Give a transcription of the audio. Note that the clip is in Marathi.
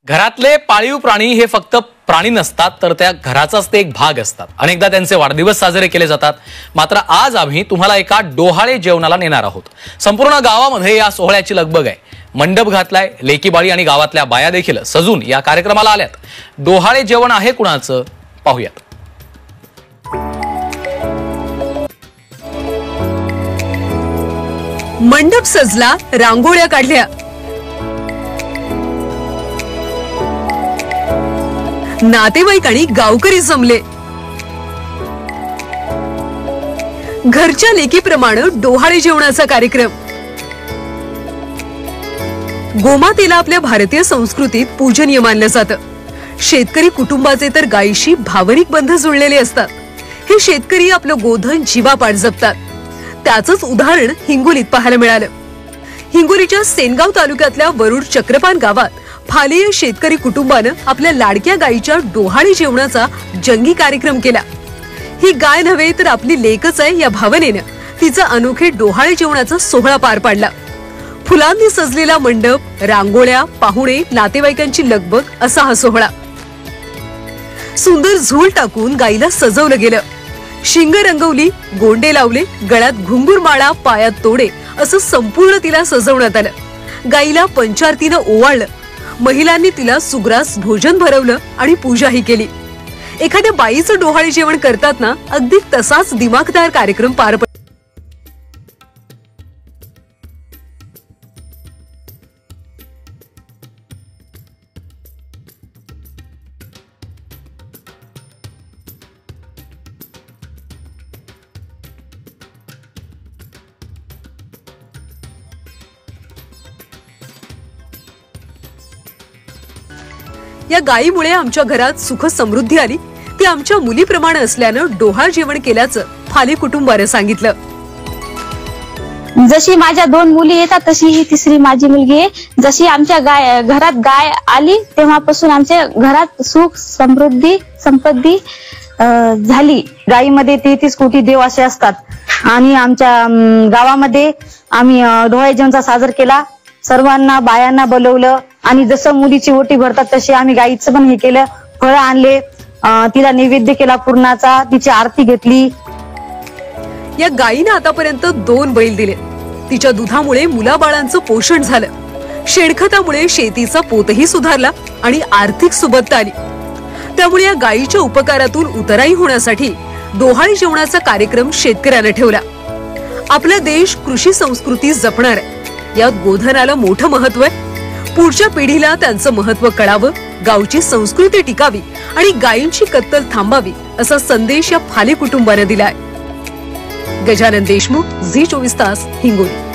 घरातले पाळीव प्राणी हे फक्त प्राणी नसतात तर त्या घराचाच ते एक भाग असतात। अनेकदा त्यांचे वाढदिवस साजरे केले जातात। मात्र आज आम्ही तुम्हाला एका डोहाळे जेवणाला नेणार आहोत। संपूर्ण गावामध्ये या सोहळ्याची लगबग आहे। मंडप घातलाय, लेकीबाळी आणि गावातल्या बाया देखील सजून या कार्यक्रमाला आल्यात। डोहाळे जेवण आहे कुणाचं पाहूयात। मंडप सजला, रांगोळ्या काढल्या, नातेवाईक आणि गावकरी जमले। घरच्या लेकीप्रमाणे डोहाळे जेवणाचा कार्यक्रम। गोमातेला आपल्या भारतीय संस्कृतीत पूजनीय मानलं जातं। शेतकरी कुटुंबाचे तर गायीशी भावनिक बंध जुळलेले असतात। हे शेतकरी आपलं गोधन जीवापाड जपतात। त्याचंच उदाहरण हिंगोलीत पाहायला मिळालं। हिंगोलीच्या सेनगाव तालुक्यातल्या वरुड चक्रपान गावात फालेय शेतकरी कुटुंबानं आपल्या लाडक्या गायीच्या डोहाळे जेवणाचा जंगी कार्यक्रम केला। ही गाय नव्हे तर आपली लेकच आहे या भावनेनं तिचा अनोखे डोहाळे जेवणाचा सोहळा पार पाडला। फुलांनी सजलेला मंडप, रांगोळ्या, पाहुणे, नातेवाईकांची लगबग असा हा सोहळा। सुंदर झूल टाकून गायीला सजवलं गेलं। शिंग रंगवली, गोंडे लावले, गळ्यात घुंगूर माळा, पायात तोडे असं संपूर्ण तिला सजवण्यात आलं। गायीला पंचारतीनं ओवाळलं। महिलांनी तिला सुग्रास भोजन भरवलं आणि पूजाही केली। एखाद्या बाईचं डोहाळे जेवण करतात ना, अगदी तसाच दिमाखदार कार्यक्रम पार पडला। या गायीमुळे आमच्या घरात सुख समृद्धी आली। ती आमच्या मुलीप्रमाणे असल्यानं डोहाळ जेवण केल्याचं फाले कुटुंबाने सांगितलं। जशी माझ्या 2 मुली येतात तशी ही तिसरी माझी मुलगी आहे। जशी आमच्या घरात गाय आली तेव्हापासून आमच्या घरात सुख समृद्धी संपत्ती झाली। गायीमध्ये 33 कोटी देव असे असतात आणि आमच्या गावामध्ये आम्ही डोहाळे जेवणाचा साजरा केला। सर्वांना बायांना बोलवलं आणि जसं मुलीची ओटी भरतात तशी आम्ही गाईचं पण हे केलं। फळं आणले, तिला नैवेद्य केला पूर्णाचा, तिची आरती घेतली। या गायीनं आतापर्यंत 2 बैल दिले। तिच्या दुधामुळे मुलाबाळांचं पोषण झालं। शेणखतामुळे शेतीचा पोतही सुधारला आणि आर्थिक सुबत्ता आली। त्यामुळे या गायीच्या उपकारातून उतराई होण्यासाठी डोहाळे जेवणाचा कार्यक्रम शेतकऱ्यानं ठेवला। आपला देश कृषी संस्कृती जपणार आहे। यात गोधनाला मोठं महत्व आहे। पुढच्या पिढीला त्यांचं महत्व कळावं, गावची संस्कृती टिकावी आणि गायींची कत्तल थांबावी असा संदेश या फाले कुटुंबाने दिलाय। गजानन देशमुख, झी 24 तास, हिंगोली।